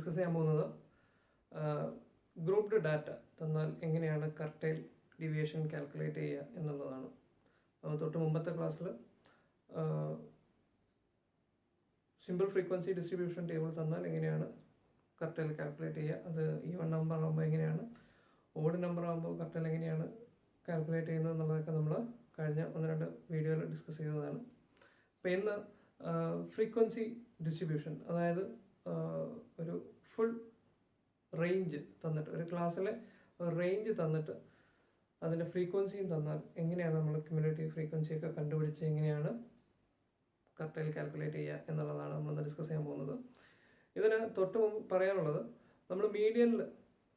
Discuss ചെയ്യാൻ പോകുന്നത് grouped data തന്നാൽ എങ്ങനെയാണ് കർട്ടൈൽ ഡീവിയേഷൻ കാൽക്കുലേറ്റ് ചെയ്യുക എന്നുള്ളതാണ്. തൊട്ട് മുമ്പത്തെ ക്ലാസ്സിൽ സിമ്പിൾ ഫ്രീക്വൻസി ഡിസ്ട്രിബ്യൂഷൻ ടേബിൾ തന്നാൽ എങ്ങനെയാണ് കർട്ടൈൽ കാൽക്കുലേറ്റ് ചെയ്യുക, അത് ഈവൺ നമ്പർ ആകുമ്പോൾ എങ്ങനെയാണ്, ഓഡ് നമ്പർ ആകുമ്പോൾ കർട്ടൈൽ എങ്ങനെയാണ് കാൽക്കുലേറ്റ് ചെയ്യുന്നത് എന്നുള്ളതൊക്കെ നമ്മൾ കഴിഞ്ഞ 1-2 വീഡിയോയിൽ ഡിസ്കസ് ചെയ്തതാണ്. അപ്പോൾ ഇന്ന് ഫ്രീക്വൻസി ഡിസ്ട്രിബ്യൂഷൻ, അതായത് ഒരു ഫുൾ റേഞ്ച് തന്നിട്ട്, ഒരു ക്ലാസ്സിലെ റേഞ്ച് തന്നിട്ട് അതിൻ്റെ ഫ്രീക്വൻസിയും തന്നാൽ എങ്ങനെയാണ് നമ്മൾ ക്യുമുലേറ്റീവ് ഫ്രീക്വൻസിയൊക്കെ കണ്ടുപിടിച്ച് എങ്ങനെയാണ് കർട്ടൈൽ കാൽക്കുലേറ്റ് ചെയ്യുക എന്നുള്ളതാണ് നമ്മൾ ഡിസ്കസ് ചെയ്യാൻ പോകുന്നത്. ഇതിന് തൊട്ട് മുമ്പ് പറയാനുള്ളത്, നമ്മൾ മീഡിയനിൽ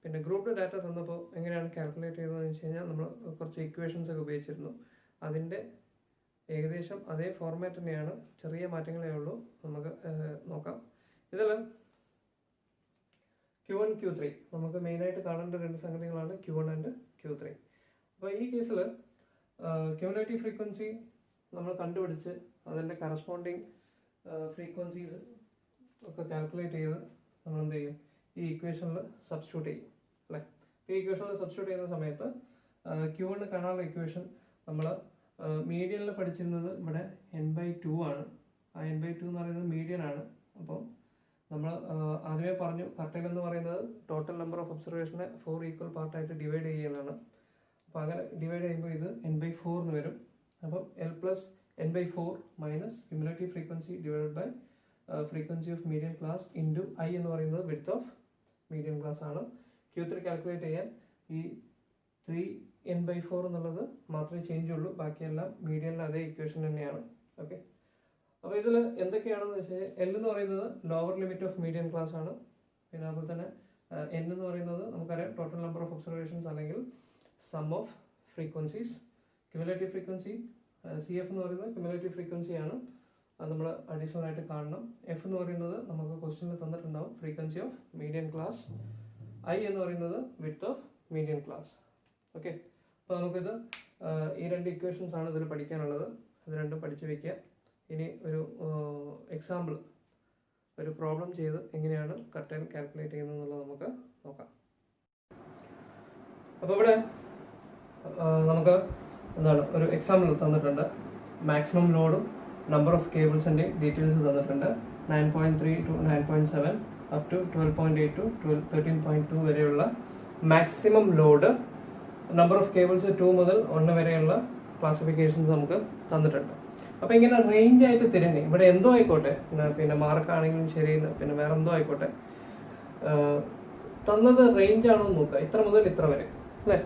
പിന്നെ ഗ്രൂപ്പ്ഡ് ഡാറ്റ തന്നപ്പോൾ എങ്ങനെയാണ് കാൽക്കുലേറ്റ് ചെയ്തതെന്ന് വെച്ച് കഴിഞ്ഞാൽ നമ്മൾ കുറച്ച് ഇക്വേഷൻസ് ഒക്കെ ഉപയോഗിച്ചിരുന്നു. അതിൻ്റെ ഏകദേശം അതേ ഫോർമാറ്റ് തന്നെയാണ്, ചെറിയ മാറ്റങ്ങളേ ഉള്ളൂ. നമുക്ക് നോക്കാം. ഇതിൽ Q1 Q3 നമുക്ക് മെയിനായിട്ട് കാണേണ്ട 2 സംഗതികളാണ് Q1 ആൻഡ് Q3. അപ്പോൾ ഈ കേസിൽ ക്യുമുലേറ്റീവ് ഫ്രീക്വൻസി നമ്മൾ കണ്ടുപിടിച്ച് അതിൻ്റെ കറസ്പോണ്ടിങ് ഫ്രീക്വൻസീസ് ഒക്കെ കാൽക്കുലേറ്റ് ചെയ്ത് നമ്മൾ എന്ത് ചെയ്യും, ഈ ഇക്വേഷനിൽ സബ്സ്റ്റിറ്റ്യൂട്ട് ചെയ്യും അല്ലേ. ഈ ഇക്വേഷനിൽ സബ്സ്റ്റിറ്റ്യൂട്ട് ചെയ്യുന്ന സമയത്ത് Q1 കാണാനുള്ള ഇക്വേഷൻ നമ്മൾ മീഡിയനിൽ പഠിച്ചിരുന്നത് ഇവിടെ n/2 ആണ്. ആ n/2 എന്ന് പറയുന്നത് മീഡിയൻ ആണ്. അപ്പം നമ്മൾ ആദ്യമേ പറഞ്ഞു, കർട്ടൈൽ എന്ന് പറയുന്നത് ടോട്ടൽ നമ്പർ ഓഫ് ഒബ്സർവേഷനെ 4 ഈക്വൽ പാർട്ടായിട്ട് ഡിവൈഡ് ചെയ്യുന്നതാണ്. അപ്പോൾ അങ്ങനെ ഡിവൈഡ് ചെയ്യുമ്പോൾ ഇത് n/4 എന്ന് വരും. അപ്പം L + n/4 minus cumulative frequency divide by frequency of median class into I എന്ന് പറയുന്നത് വിഡ്ത്ത് ഓഫ് മീഡിയൻ ക്ലാസ് ആണ്. Q3 കാൽക്കുലേറ്റ് ചെയ്യാൻ ഈ 3n/4 എന്നുള്ളത് മാത്രമേ ചേഞ്ച് ഉള്ളൂ, ബാക്കിയെല്ലാം മീഡിയനിലെ അതേ ഇക്വേഷൻ തന്നെയാണ്. ഓക്കെ, അപ്പോൾ ഇതിൽ എന്തൊക്കെയാണെന്ന് വെച്ച് കഴിഞ്ഞാൽ L എന്ന് പറയുന്നത് lower limit of median class ആണ്. പിന്നെ അതുപോലെ തന്നെ N എന്ന് പറയുന്നത് നമുക്കറിയാം ടോട്ടൽ നമ്പർ ഓഫ് ഒബ്സർവേഷൻസ് അല്ലെങ്കിൽ sum of frequencies. Cumulative frequency CF എന്ന് പറയുന്നത് ക്യുമുലേറ്റീവ് ഫ്രീക്വൻസിയാണ്, അത് നമ്മൾ അഡീഷണൽ ആയിട്ട് കാണണം. F എന്ന് പറയുന്നത് നമുക്ക് ക്വസ്റ്റ്യനിൽ തന്നിട്ടുണ്ടാവും, frequency of median class. I എന്ന് പറയുന്നത് width of median class. Okay, അപ്പോൾ നമുക്കിത് ഈ 2 ഇക്വേഷൻസ് ആണ് ഇതിൽ പഠിക്കാനുള്ളത്. ഇത് രണ്ടും പഠിച്ചു വയ്ക്കുക. ഇനി ഒരു എക്സാമ്പിൾ, ഒരു പ്രോബ്ലം ചെയ്ത് എങ്ങനെയാണ് കർട്ടൈൽ കാൽക്കുലേറ്റ് ചെയ്യുന്നത് എന്നുള്ളത് നമുക്ക് നോക്കാം. അപ്പോൾ ഇവിടെ നമുക്ക് എന്താണ് ഒരു എക്സാമ്പിൾ തന്നിട്ടുണ്ട്. മാക്സിമം ലോഡും നമ്പർ ഓഫ് കേബിൾസിൻ്റെ ഡീറ്റെയിൽസ് തന്നിട്ടുണ്ട്. 9.3 to 9.7 അപ് ടു 12.8 to 13.2 വരെയുള്ള maximum load, number of cables 2 മുതൽ 1 വരെയുള്ള ക്ലാസിഫിക്കേഷൻസ് നമുക്ക് തന്നിട്ടുണ്ട്. അപ്പോൾ ഇങ്ങനെ റേഞ്ച് ആയിട്ട് തിരഞ്ഞ് ഇവിടെ എന്തോ ആയിക്കോട്ടെ, പിന്നെ മാർക്കാണെങ്കിലും ശരി, പിന്നെ വേറെ എന്തോ ആയിക്കോട്ടെ, തന്നത് റേഞ്ച് ആണോ എന്ന് നോക്കുക. ഇത്ര മുതൽ ഇത്ര വരെ അല്ലേ,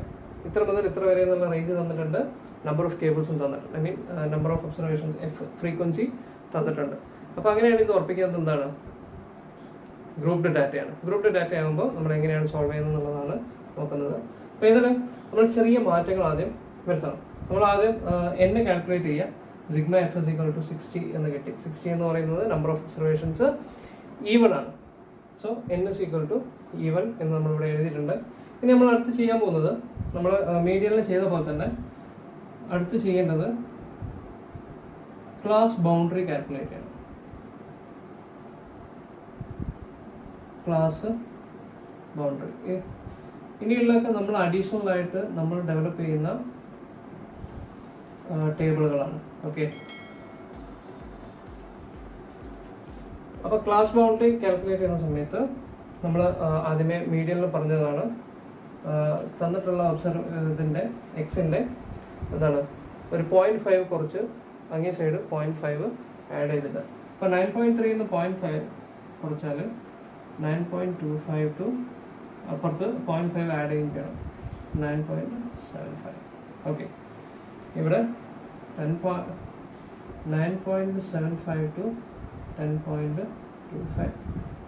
ഇത്ര മുതൽ ഇത്ര വരെ എന്നുള്ള റേഞ്ച് തന്നിട്ടുണ്ട്. നമ്പർ ഓഫ് കേബിൾസും തന്നിട്ടുണ്ട്, I mean number of observations frequency തന്നിട്ടുണ്ട്. അപ്പോൾ അങ്ങനെയാണ് ഇത് ഉറപ്പിക്കുന്നത് എന്താണ്, ഗ്രൂപ്പ്ഡ് ഡാറ്റയാണ്. ഗ്രൂപ്പ്ഡ് ഡാറ്റ ആകുമ്പോൾ നമ്മൾ എങ്ങനെയാണ് സോൾവ് ചെയ്യുന്നത് എന്നുള്ളതാണ് നോക്കുന്നത്. അപ്പോൾ ഇതിൽ നമ്മൾ ചെറിയ മാറ്റങ്ങൾ ആദ്യം വരുത്തണം. നമ്മൾ ആദ്യം n കാൽക്കുലേറ്റ് ചെയ്യുക. സിഗ്മ F = 60 എന്ന് കിട്ടി. 60 എന്ന് പറയുന്നത് നമ്പർ ഓഫ് ഒബ്സർവേഷൻസ് ഈവൺ ആണ്. സോ n = ഈവൺ എന്ന് നമ്മളിവിടെ എഴുതിയിട്ടുണ്ട്. ഇനി നമ്മൾ അടുത്ത് ചെയ്യാൻ പോകുന്നത്, നമ്മൾ മീഡിയനിൽ ചെയ്ത പോലെ തന്നെ അടുത്ത് ചെയ്യേണ്ടത് ക്ലാസ് ബൗണ്ടറി കാൽക്കുലേറ്റ് ചെയ്യണം. ക്ലാസ് ബൗണ്ടറി ഇനിയുള്ളതൊക്കെ നമ്മൾ അഡീഷണൽ ആയിട്ട് നമ്മൾ ഡെവലപ്പ് ചെയ്യുന്ന ടേബിളുകളാണ്. ഓക്കെ, അപ്പോൾ ക്ലാസ് ബൗണ്ടറി കാൽക്കുലേറ്റ് ചെയ്യുന്ന സമയത്ത് നമ്മൾ ആദ്യമേ മീഡിയനിൽ പറഞ്ഞതാണ്, തന്നിട്ടുള്ള ഇതിൻ്റെ എക്സിൻ്റെ എന്താണ് ഒരു 0.5 കുറച്ച് അങ്ങേ സൈഡ് 0.5 ആഡ് ചെയ്തിട്ട്, അപ്പോൾ 9.3 എന്ന് 0.5 കുറച്ചാൽ 9.25 ടു അപ്പുറത്ത് 0.5 ആഡ് ചെയ്യുകയും ചെയ്യണം, 9.75. ഓക്കെ, ഇവിടെ 9.75 to 10.25,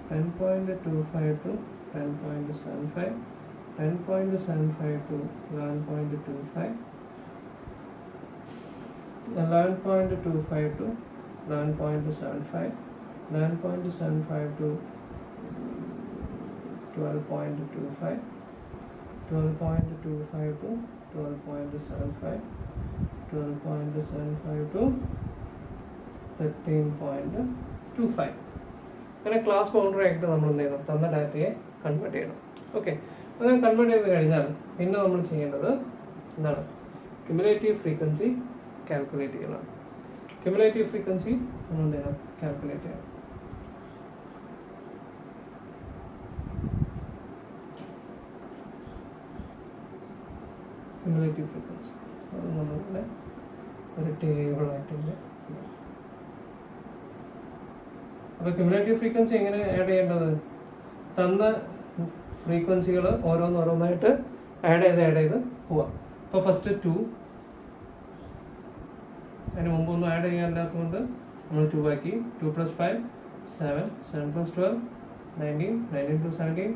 10.25 to 10.75, 10.75 to 11.25, 11.25 to 11.75, 9.75 to 12.25, 12.25 to 12.75, 12.75 to 13.25. അങ്ങനെ ക്ലാസ് ബൗണ്ടറി ആയിട്ട് നമ്മൾ എന്ത് ചെയ്യണം, തന്ന ഡാറ്റയെ കൺവേർട്ട് ചെയ്യണം. ഓക്കെ, അങ്ങനെ കൺവേർട്ട് ചെയ്ത് കഴിഞ്ഞാൽ പിന്നെ നമ്മൾ ചെയ്യേണ്ടത് എന്താണ്, ക്യുമുലേറ്റീവ് ഫ്രീക്വൻസി കാൽക്കുലേറ്റ് ചെയ്യണം. ക്യുമുലേറ്റീവ് ഫ്രീക്വൻസി നമ്മൾ എന്ത് ചെയ്യണം, കാൽക്കുലേറ്റ് ചെയ്യണം. ക്യുമുലേറ്റീവ് ഫ്രീക്വൻസി അത് നമ്മളിവിടെ ഒരു ടേബിളായിട്ടുണ്ട്. അപ്പോൾ ക്യുമുലേറ്റീവ് ഫ്രീക്വൻസി എങ്ങനെ ആഡ് ചെയ്യേണ്ടത്, തന്ന ഫ്രീക്വൻസികൾ ഓരോന്നായിട്ട് ആഡ് ചെയ്ത് പോവാം. അപ്പോൾ ഫസ്റ്റ് 2, അതിന് മുമ്പൊന്നും ആഡ് ചെയ്യാനില്ലാത്തതുകൊണ്ട് നമ്മൾ 2 ആക്കി. 2 + 5 7, 7 + 12 19, 19 + 17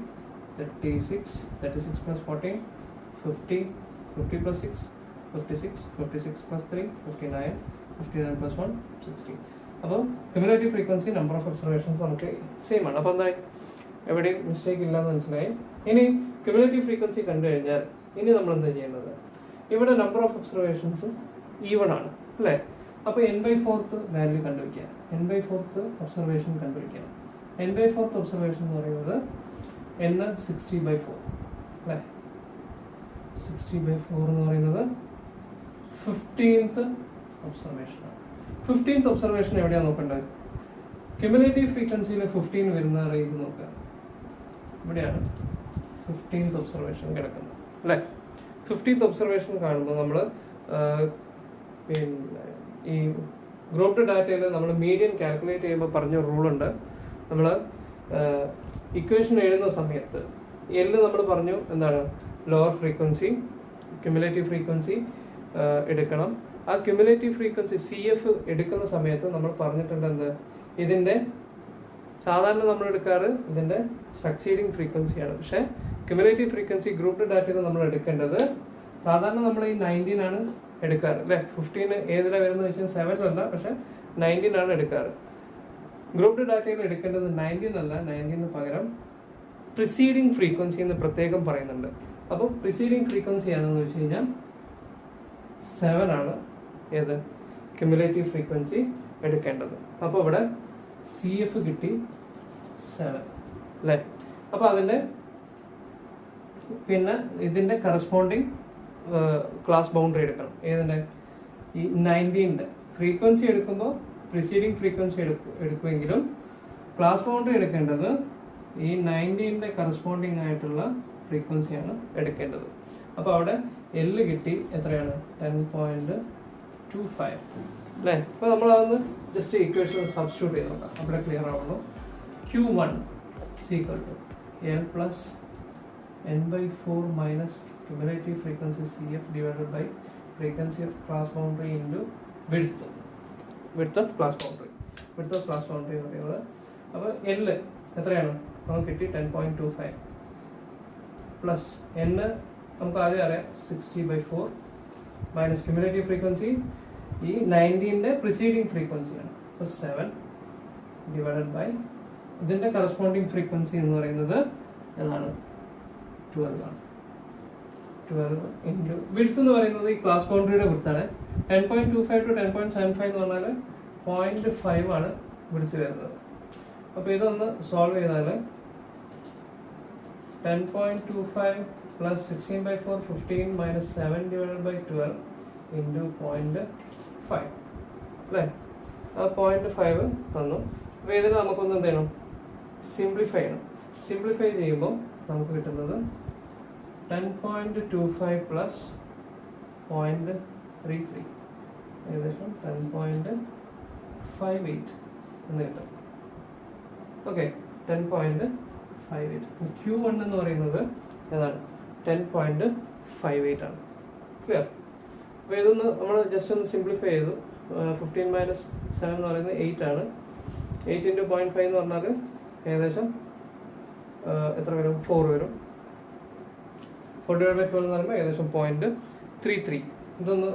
36, 36 + 14 50, 50 + 6 56, 56 + 3 59, 59 + 1 60. അപ്പോൾ cumulative frequency number of observations നമുക്ക് സെയിം ആണ്. അപ്പോൾ എന്തായി, എവിടെയും മിസ്റ്റേക്ക് ഇല്ലാന്ന് മനസ്സിലായി. ഇനി ക്യുമുലേറ്റീവ് ഫ്രീക്വൻസി കണ്ടു കഴിഞ്ഞാൽ ഇനി നമ്മൾ എന്താ ചെയ്യേണ്ടത്, ഇവിടെ നമ്പർ ഓഫ് ഒബ്സർവേഷൻസ് ഈവൺ ആണ് അല്ലേ. അപ്പോൾ n/4 വാല്യൂ കണ്ടുപിടിക്കുക, n/4 ഒബ്സർവേഷൻ കണ്ടുപിടിക്കുക. n/4 ഒബ്സർവേഷൻ എന്ന് പറയുന്നത് n 60/4 അല്ലേ. 60/4 എന്ന് പറയുന്നത് 15th ഒബ്സർവേഷൻ ആണ്. 15th ഒബ്സർവേഷൻ എവിടെയാണ് നോക്കേണ്ടത്, ക്യുമുലേറ്റീവ് ഫ്രീക്വൻസിയിൽ 15 വരുന്ന റേഞ്ച് നോക്കുക. ഇവിടെയാണ് 15th ഒബ്സർവേഷൻ കിടക്കുന്നത് അല്ലേ. 15th ഒബ്സർവേഷൻ കാണുമ്പോൾ നമ്മൾ പിന്നെ ഈ ഗ്രൂപ്പ്ഡ് ഡാറ്റയിൽ നമ്മൾ മീഡിയൻ കാൽക്കുലേറ്റ് ചെയ്യുമ്പോൾ പറഞ്ഞ റൂളുണ്ട്. നമ്മൾ ഇക്വേഷൻ എഴുതുന്ന സമയത്ത് L നമ്മൾ പറഞ്ഞു എന്താണ്, ലോവർ ഫ്രീക്വൻസി ക്യുമുലേറ്റീവ് ഫ്രീക്വൻസി എടുക്കണം. ആ ക്യുമുലേറ്റീവ് ഫ്രീക്വൻസി CF എടുക്കുന്ന സമയത്ത് നമ്മൾ പറഞ്ഞിട്ടുണ്ട് എന്ത്, ഇതിൻ്റെ സാധാരണ നമ്മൾ എടുക്കാറ് ഇതിൻ്റെ സക്സീഡിങ് ഫ്രീക്വൻസിയാണ്. പക്ഷേ ക്യുമുലേറ്റീവ് ഫ്രീക്വൻസി ഗ്രൂപ്പ്ഡ് ഡാറ്റയിൽ നമ്മൾ എടുക്കേണ്ടത് സാധാരണ നമ്മൾ ഈ 19 ആണ് എടുക്കാറ് അല്ലേ. 15 ഏതിലാണ് വരുന്നത് വെച്ചാൽ 7 അല്ല, പക്ഷേ 19 ആണ് എടുക്കാറ്. ഗ്രൂപ്പ്ഡ് ഡാറ്റയിൽ എടുക്കേണ്ടത് 19 അല്ല, 19 പകരം പ്രിസീഡിങ് ഫ്രീക്വൻസി എന്ന് പ്രത്യേകം പറയുന്നുണ്ട്. അപ്പോൾ പ്രിസീഡിങ് ഫ്രീക്വൻസി ഏതെന്ന് വെച്ച് കഴിഞ്ഞാൽ 7 ആണ് ഏത് ക്യുമുലേറ്റീവ് ഫ്രീക്വൻസി എടുക്കേണ്ടത്. അപ്പോൾ ഇവിടെ CF കിട്ടി 7 അല്ലേ. അപ്പോൾ അതിൻ്റെ പിന്നെ ഇതിൻ്റെ കറസ്പോണ്ടിങ് ക്ലാസ് ബൗണ്ടറി എടുക്കണം. ഏതിൻ്റെ, ഈ 19ൻ്റെ ഫ്രീക്വൻസി എടുക്കുമ്പോൾ പ്രിസീഡിങ് ഫ്രീക്വൻസി എടുക്കുമെങ്കിലും ക്ലാസ് ബൗണ്ടറി എടുക്കേണ്ടത് ഈ 19ൻ്റെ കറസ്പോണ്ടിങ് ആയിട്ടുള്ള ഫ്രീക്വൻസിയാണ് എടുക്കേണ്ടത്. അപ്പോൾ അവിടെ L കിട്ടി എത്രയാണ്, 10.25 അല്ലേ. അപ്പോൾ നമ്മളതൊന്ന് ജസ്റ്റ് ഇക്വേഷൻ സബ്സ്റ്റിറ്റ്യൂട്ട് ചെയ്ത് നോക്കാം, അവിടെ ക്ലിയർ ആവുള്ളൂ. Q1 = L + n/4 minus cumulative frequency CF divided by frequency of class boundary into width of class boundary. Width of class boundary എന്ന് പറയുന്നത്, അപ്പോൾ L എത്രയാണ് നമുക്ക് കിട്ടി 10.25 പ്ലസ് n നമുക്ക് ആദ്യം അറിയാം 60/4 മൈനസ് ക്യുമുലേറ്റീവ് ഫ്രീക്വൻസി ഈ 19ൻ്റെ പ്രിസീഡിങ് ഫ്രീക്വൻസിയാണ്. അപ്പോൾ 7 ഡിവൈഡഡ് ബൈ ഇതിൻ്റെ കറസ്പോണ്ടിങ് ഫ്രീക്വൻസി എന്ന് പറയുന്നത് ഏതാണ്, 12 ആണ്. 12 ഇൻറ്റു വിഡ്ത്ത് എന്ന് പറയുന്നത് ഈ ക്ലാസ് ബൗണ്ടറിയുടെ വിഡ്ത്താണ്. 10.25 to 10.75 എന്ന് പറഞ്ഞാൽ 0.5 ആണ് വിഡ്ത്ത് വരുന്നത്. അപ്പോൾ ഇതൊന്ന് സോൾവ് ചെയ്താൽ 10.25 plus 16/4 15 minus 7 divided by 12 into 0.5 അല്ലേ. ആ 0.5 തന്നു. അപ്പോൾ ഇതിന് നമുക്കൊന്ന് എന്ത് ചെയ്യണം, സിംപ്ലിഫൈ ചെയ്യണം. സിംപ്ലിഫൈ ചെയ്യുമ്പോൾ നമുക്ക് കിട്ടുന്നത് 10.25 plus 0.33 ഏകദേശം 10.58 എന്ന് കിട്ടും. ഓക്കെ, 10.58. Q1 എന്ന് പറയുന്നത് ഏതാണ്, 10.58 ആണ്. ക്ലിയർ. അപ്പോൾ ഇതൊന്ന് നമ്മൾ ജസ്റ്റ് ഒന്ന് സിംപ്ലിഫൈ ചെയ്തു. 15 minus 7 എന്ന് പറയുന്നത് 8 ആണ്. 8 into 0.5 എന്ന് പറഞ്ഞാൽ ഏകദേശം എത്ര വരും, 4 വരും. 4 divided by 12 എന്ന് പറയുമ്പോൾ ഏകദേശം 0.33. ഇതൊന്ന്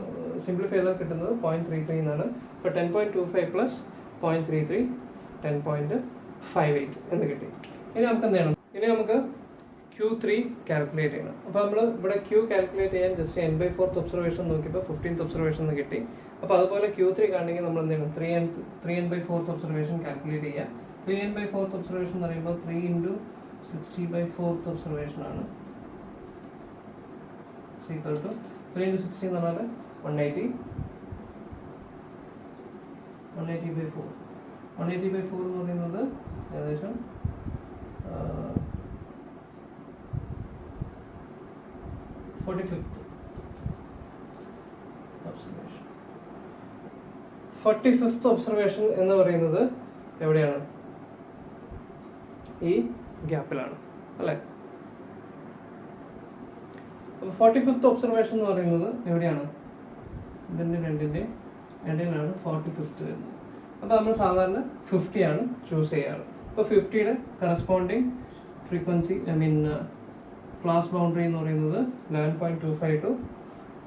സിംപ്ലിഫൈ ചെയ്താൽ കിട്ടുന്നത് 0.33 എന്നാണ്. അപ്പോൾ 10.25 പ്ലസ് 0.33 10.58 എന്ന് കിട്ടി. ഇനി നമുക്ക് എന്ത് ചെയ്യണം, ഇനി നമുക്ക് Q3 കാൽക്കുലേറ്റ് ചെയ്യണം. അപ്പോൾ നമ്മൾ ഇവിടെ Q കാൽക്കുലേറ്റ് ചെയ്യാൻ ജസ്റ്റ് n/4 ഒബ്സർവേഷൻ നോക്കിയപ്പോൾ 15th ഒബ്സർവേഷൻ എന്ന് കിട്ടി. അപ്പോൾ അതുപോലെ Q3 കാണണമെങ്കിൽ നമ്മൾ എന്ത് ചെയ്യണം, 3n/4 ഒബ്സർവേഷൻ കാൽക്കുലേറ്റ് ചെയ്യുക. 3n/4 ഒബ്സർവേഷൻ എന്ന് പറയുമ്പോൾ 3 into 60/4 ഒബ്സർവേഷൻ ആണ്. ഈക്വൽ ടു 3 into 60 എന്ന് പറഞ്ഞാൽ 180. 180/4. 180/4 എന്ന് പറയുന്നത് ഏകദേശം 45th ഒബ്സർവേഷൻ. 45th ഒബ്സർവേഷൻ എന്ന് പറയുന്നത് എവിടെയാണ്? ഈ ഗ്യാപ്പിലാണ് അല്ലേ? അപ്പോൾ 45th ഒബ്സർവേഷൻ എന്ന് പറയുന്നത് എവിടെയാണ്? ഇതിൻ്റെ രണ്ടിൻ്റെ ഇടയിലാണ് 45th വരുന്നത്. അപ്പോൾ നമ്മൾ സാധാരണ 50 ആണ് ചൂസ് ചെയ്യാറ്. അപ്പോൾ 50യുടെ കറസ്പോണ്ടിങ് ഫ്രീക്വൻസി ക്ലാസ് ബൗണ്ടറി എന്ന് പറയുന്നത് 11.25 to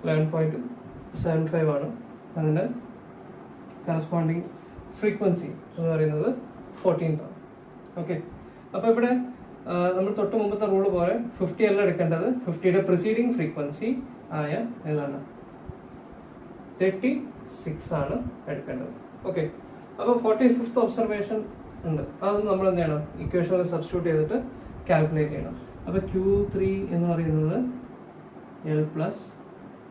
11.75 ആണ്. അതിൻ്റെ കറസ്പോണ്ടിങ് ഫ്രീക്വൻസി എന്ന് പറയുന്നത് 14th ആണ്. ഓക്കെ, അപ്പോൾ ഇവിടെ നമ്മൾ തൊട്ട് മുമ്പത്തെ റൂള് പോലെ 50 അല്ല എടുക്കേണ്ടത്. 50യുടെ പ്രിസീഡിങ് ഫ്രീക്വൻസി ആയ ഏതാണ്? 36 ആണ് എടുക്കേണ്ടത്. ഓക്കെ, അപ്പോൾ 45th ഒബ്സർവേഷൻ ഉണ്ട്. അത് നമ്മൾ എന്താണ് ഇക്വേഷനിൽ സബ്സ്റ്റിറ്റ്യൂട്ട് ചെയ്തിട്ട് കാൽക്കുലേറ്റ് ചെയ്യണം. അപ്പോൾ Q3 എന്ന് പറയുന്നത് L plus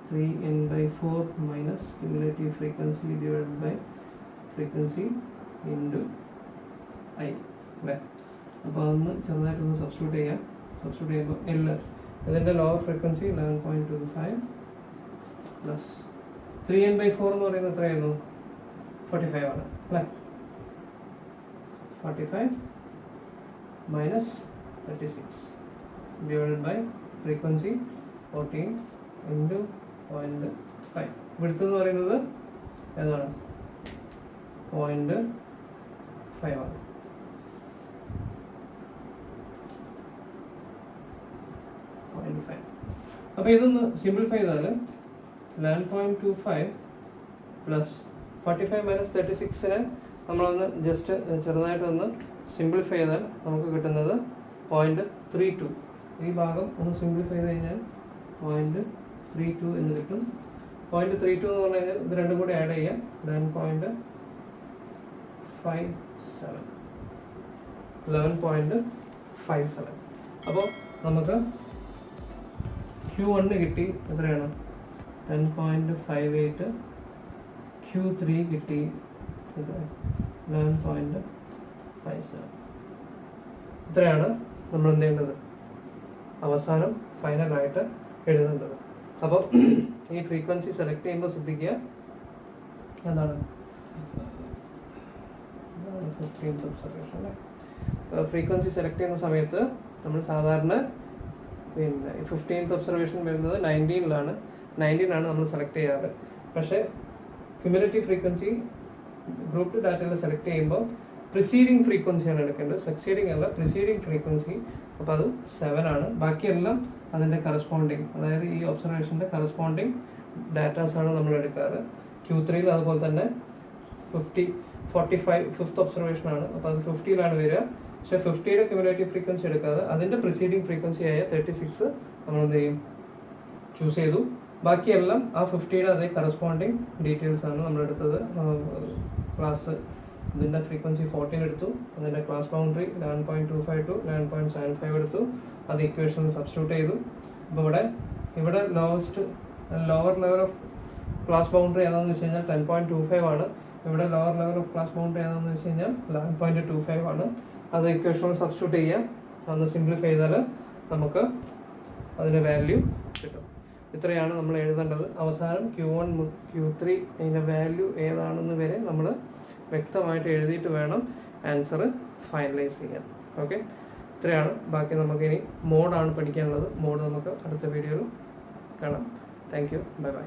3n/4 minus cumulative frequency divided by frequency into I അല്ലേ? അപ്പോൾ അതൊന്ന് ചെറുതായിട്ടൊന്ന് സബ്സ്റ്റിറ്റ്യൂട്ട് ചെയ്യാം. സബ്സ്റ്റിറ്റ്യൂട്ട് ചെയ്യുമ്പോൾ L ഇതിൻ്റെ ലോവർ ഫ്രീക്വൻസി 11.25 പ്ലസ് 3n/4 എന്ന് പറയുന്നത് എത്രയായിരുന്നു? 45 ആണ് അല്ലേ? 45 minus 36 divided by frequency 14 into 0.5. ഇവിടുത്തെ എന്ന് പറയുന്നത് ഏതാണ്? 0.5 ആണ്. അപ്പോൾ ഇതൊന്ന് സിംപ്ലിഫൈ ചെയ്താൽ 11.25 പ്ലസ് 45 മൈനസ് 36നെ നമ്മളൊന്ന് ജസ്റ്റ് ചെറുതായിട്ടൊന്ന് സിംപ്ലിഫൈ ചെയ്താൽ നമുക്ക് കിട്ടുന്നത് 0.32. ഈ ഭാഗം ഒന്ന് സിംപ്ലിഫൈ ചെയ്ത് കഴിഞ്ഞാൽ 0.32 എന്ന് കിട്ടും. 0.32 എന്ന് പറഞ്ഞു കഴിഞ്ഞാൽ ഇത് രണ്ടും കൂടി ആഡ് ചെയ്യാം. 11.57. അപ്പോൾ നമുക്ക് Q1 കിട്ടി എത്രയാണ്? 10.58. Q3 കിട്ടി 11.57. ഇത്രയാണ് നമ്മൾ എന്ത് ചെയ്യേണ്ടത്? അവസാനം ഫൈനലായിട്ട് എഴുതേണ്ടത്. അപ്പോൾ ഈ ഫ്രീക്വൻസി സെലക്ട് ചെയ്യുമ്പോൾ ശ്രദ്ധിക്കുക എന്താണ്? 15th ഒബ്സർവേഷൻ അല്ലേ? ഫ്രീക്വൻസി സെലക്ട് ചെയ്യുന്ന സമയത്ത് നമ്മൾ സാധാരണ പിന്നെ 15th ഒബ്സർവേഷൻ വരുന്നത് 19 ആണ് നമ്മൾ സെലക്ട് ചെയ്യാറ്. പക്ഷേ ക്യുമുലേറ്റീവ് ഫ്രീക്വൻസി ഗ്രൂപ്പ് ഡാറ്റയിൽ സെലക്ട് ചെയ്യുമ്പോൾ പ്രിസീഡിങ് ഫ്രീക്വൻസിയാണ് എടുക്കേണ്ടത്. സക്സീഡിങ് അല്ല, പ്രിസീഡിങ് ഫ്രീക്വൻസി. അപ്പോൾ അത് 7 ആണ്. ബാക്കിയെല്ലാം അതിൻ്റെ കറസ്പോണ്ടിങ്, അതായത് ഈ ഒബ്സർവേഷൻ്റെ കറസ്പോണ്ടിങ് ഡാറ്റാസാണ് നമ്മൾ എടുക്കാറ്. Q3 അതുപോലെ തന്നെ 45th ഒബ്സർവേഷൻ ആണ്. അപ്പോൾ അത് 50 വരിക. പക്ഷേ 50യുടെ ക്യുമുലേറ്റീവ് ഫ്രീക്വൻസി എടുക്കാതെ അതിൻ്റെ പ്രിസീഡിങ് ഫ്രീക്വൻസി ആയ 36 നമ്മൾ എന്ത് ചെയ്യും? ചൂസ് ചെയ്തു. ബാക്കിയെല്ലാം ആ 50യുടെ അതേ കറസ്പോണ്ടിങ് ഡീറ്റെയിൽസ് ആണ് നമ്മൾ എടുത്തത്. ക്ലാസ് ഇതിൻ്റെ ഫ്രീക്വൻസി 14 എടുത്തു. അതിൻ്റെ ക്ലാസ് ബൗണ്ടറി 11.25 to 11.75 എടുത്തു. അത് ഇക്വേഷനിൽ സബ്സ്റ്റിറ്റ്യൂട്ട് ചെയ്തു. അപ്പോൾ ഇവിടെ lower level of class boundary ഏതാണെന്ന് വെച്ച് കഴിഞ്ഞാൽ 10.25 ആണ്. ഇവിടെ lower level of class boundary ഏതാണെന്ന് വെച്ച് കഴിഞ്ഞാൽ 11.25 ആണ്. അത് ഇക്വേഷനിൽ സബ്സ്റ്റിറ്റ്യൂട്ട് ചെയ്യാം. അതൊന്ന് സിംപ്ലിഫൈ ചെയ്താൽ നമുക്ക് അതിൻ്റെ വാല്യൂ കിട്ടും. ഇത്രയാണ് നമ്മൾ എഴുതേണ്ടത്. അവസാനം Q1 Q3 അതിൻ്റെ വാല്യൂ ഏതാണെന്ന് വരെ നമ്മൾ വ്യക്തമായിട്ട് എഴുതിയിട്ട് വേണം ആൻസർ ഫൈനലൈസ് ചെയ്യാൻ. ഓക്കെ, ഇത്രയാണ്. ബാക്കി നമുക്കിനി മോഡാണ് പഠിക്കാനുള്ളത്. മോഡ് നമുക്ക് അടുത്ത വീഡിയോയിൽ കാണാം. Thank you, bye bye.